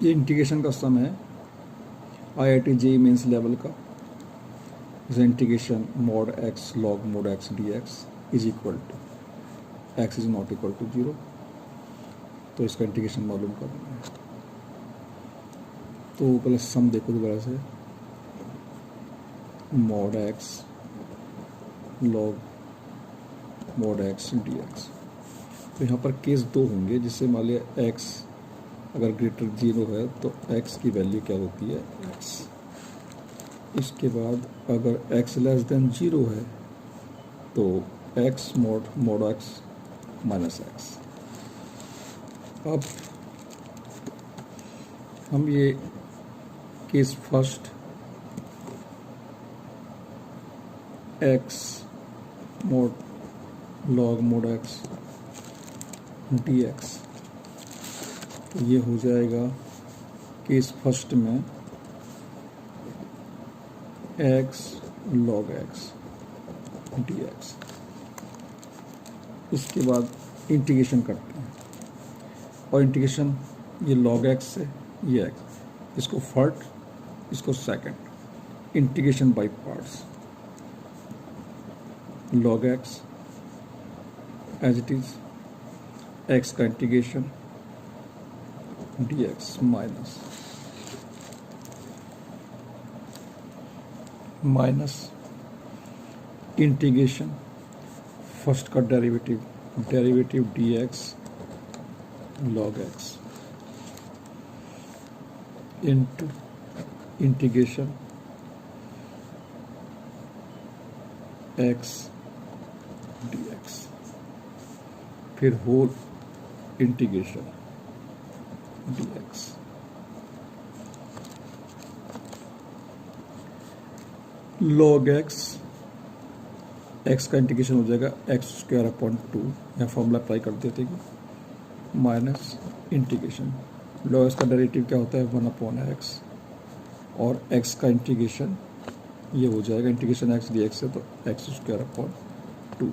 ये इंटीग्रेशन का सम है IIT JEE मेंस लेवल का। जैसे integration mod x log mod x d x is equal to x is not equal to 0। तो इसका इंटीग्रेशन मालूम करना है। तो पहले सम देखो दोबारा से, mod x log mod x d x. तो यहाँ पर केस दो होंगे, जिससे मान लिया एक्स अगर ग्रेटर 0 है तो एक्स की वैल्यू क्या होती है एक्स। इसके बाद अगर एक्स लेस देन 0 है तो x mode x minus x. अब हम ये case first x log mod x d x, तो ये हो जाएगा केस फर्स्ट में x log x d x. इसके बाद इंटीग्रेशन करते हैं, और इंटीग्रेशन ये लॉग एक्स से ये एक्स, इसको फर्स्ट इसको second, integration by parts. Log x as it is, x का integration d x minus integration first का derivative d x log x into integration x d x, फिर whole integration d x. Log x का integration हो जाएगा x square upon 2, यहाँ formula apply कर देते हैं, माइनस इंटीग्रेशन लॉग एक्स का डेरिवेटिव क्या होता है 1 अपॉन एक्स, और एक्स का इंटीग्रेशन ये हो जाएगा इंटीग्रेशन एक्स डी एक्स है तो x square upon 2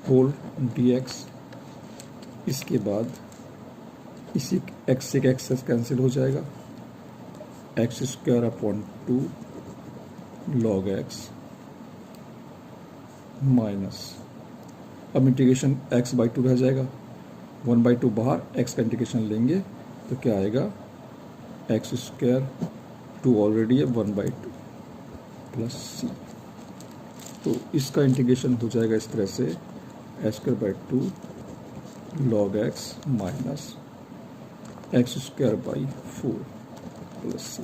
whole d x. इसके बाद इसी एक्स से एक्सेस कैंसिल हो जाएगा, x square upon 2 log x minus, अब इंटीग्रेशन एक्स बाई 2 रह जाएगा, 1/2 बाहर, एक्स का इंटीग्रेशन लेंगे तो क्या आएगा एक्स स्क्वायर 2 ऑलरेडी है 1/2 प्लस सी। तो इसका इंटीग्रेशन हो जाएगा इस तरह से x square by 2 log x minus x square by 4 plus c.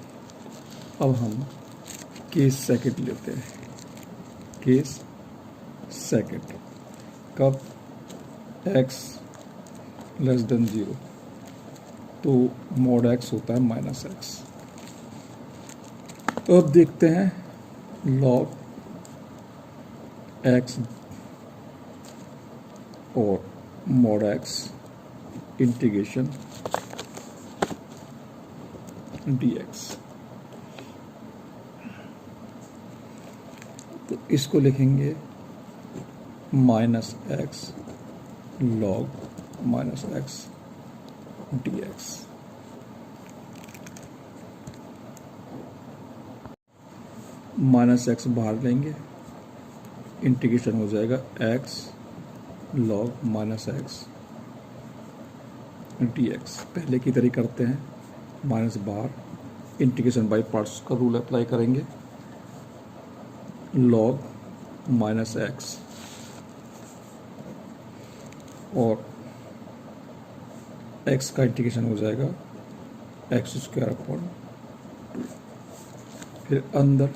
अब हम केस सेकंड लेते हैं। केस सेकंड कब एक्स लेस देन 0, तो मॉड एक्स होता है माइनस एक्स। अब देखते हैं लॉग एक्स और मॉड एक्स इंटीग्रेशन dx। तो इसको लिखेंगे minus x log minus x dx। Minus x बाहर लेंगे, इंटीग्रेशन हो जाएगा x log minus x dx। पहले की तरह करते हैं, माइनस बाहर, इंटीग्रेशन बाय पार्ट्स का रूल अप्लाई करेंगे, लॉग माइनस एक्स और एक्स का इंटीग्रेशन हो जाएगा एक्स स्क्वायर अपॉन 2। फिर अंदर,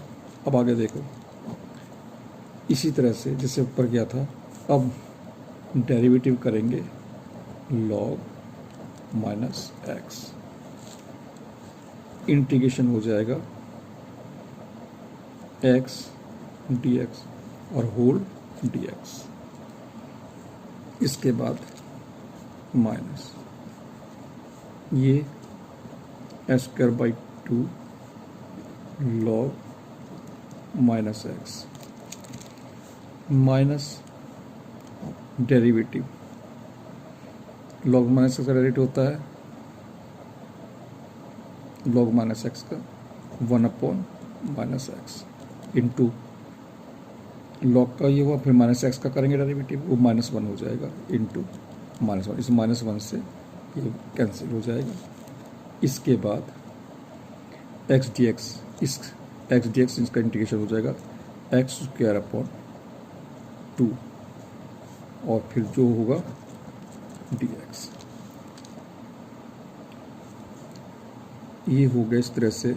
अब आगे देखो इसी तरह से जैसे ऊपर किया था, अब डेरिवेटिव करेंगे लॉग माइनस एक्स, इंटीग्रेशन हो जाएगा एक्स डी एक्स और होल डी एक्स। इसके बाद माइनस ये x square by 2 log minus x minus derivative, log minus का डेरिवेटिव होता है लॉग माइनस एक्स का 1 माइनस एक्स इंटू लॉग का ये हुआ, फिर माइनस एक्स का करेंगे डेरिवेटिव, वो -1 हो जाएगा इंटू -1, इस -1 से ये कैंसिल हो जाएगा। इसके बाद एक्स डी एक्स, इस एक्स डी एक्स इसका इंटीग्रेशन हो जाएगा x² / 2 और फिर जो होगा dx। ये हो गया इस तरह से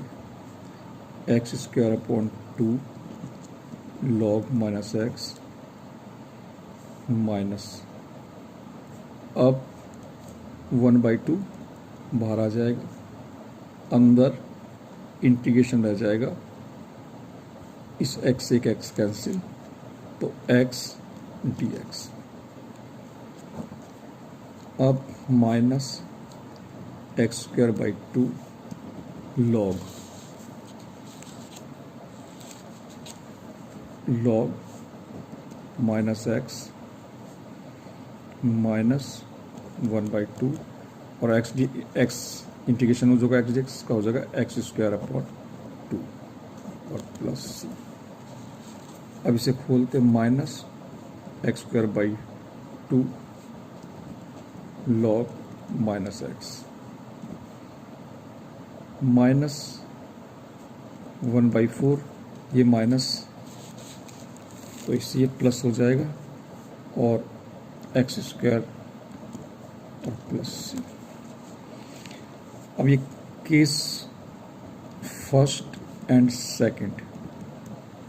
x² / 2 log minus x minus, अब 1/2 बाहर आ जाएगा, अंदर इंटीग्रेशन रह जाएगा, इस x से एक x कैंसिल, तो x dx। अब minus x² / 2 log minus x minus 1/2 और x इंटीग्रेशन हो जाएगा, x dx का हो जाएगा x² / 2 और प्लस c। अब इसे खोलते minus x² / 2 log minus x minus 1/4, ये माइनस तो इससे ये प्लस हो जाएगा और x² और प्लस c। अब ये केस फर्स्ट एंड सेकंड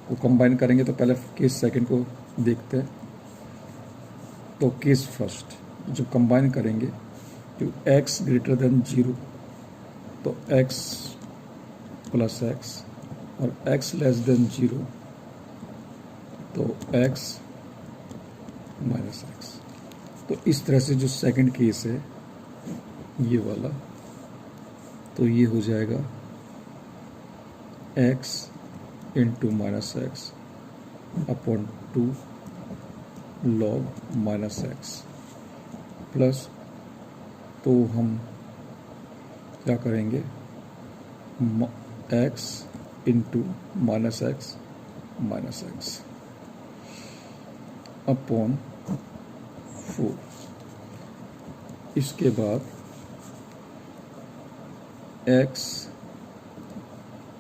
को कंबाइन करेंगे, तो पहले केस सेकंड को देखते हैं। तो केस फर्स्ट जो कंबाइन करेंगे, तो x > 0 तो x + x और x < 0 तो x - x। तो इस तरह से जो सेकंड केस है ये वाला, तो ये हो जाएगा x × -x / 2 log minus x plus, तो हम क्या करेंगे, x × -x अपॉन 4। इसके बाद x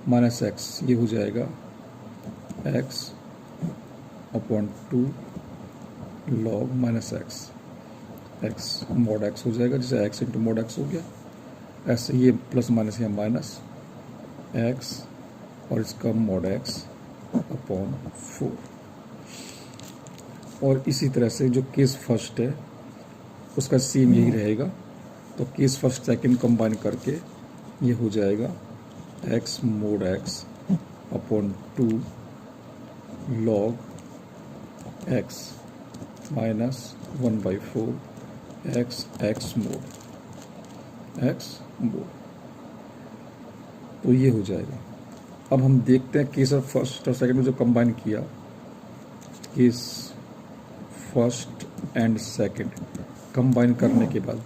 - x ये हो जाएगा x / 2 log minus x mod x हो जाएगा, जैसे x × mod x हो गया, ऐसे ये प्लस माइनस या माइनस x और इसका mod x अपॉन 4। और इसी तरह से जो केस फर्स्ट है उसका सेम यही रहेगा, तो केस फर्स्ट सेकंड कंबाइन करके ये हो जाएगा x mod x upon 2 log x minus 1/4 x mod। तो ये हो जाएगा। अब हम देखते हैं केस ऑफ फर्स्ट और सेकंड में जो कंबाइन किया, case first and second combine करने के बाद,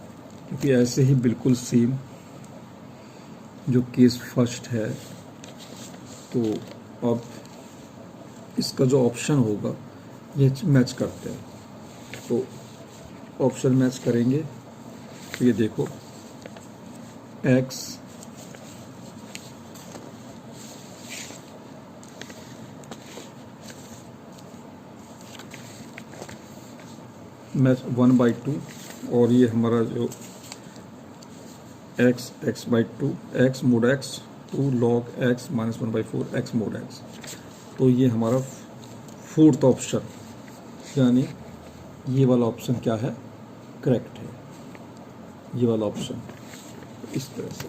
क्योंकि ऐसे ही बिल्कुल सेम जो केस फर्स्ट है, तो अब इसका जो ऑप्शन होगा ये मैच करते हैं। तो ऑप्शन मैच करेंगे, तो ये देखो x मैच 1/2 और ये हमारा जो x/2 x mod x 2 log x minus 1/4 x mod x। तो ये हमारा फोर्थ ऑप्शन, यानी ये वाला ऑप्शन क्या है, करेक्ट है, ये वाला ऑप्शन इस तरह से।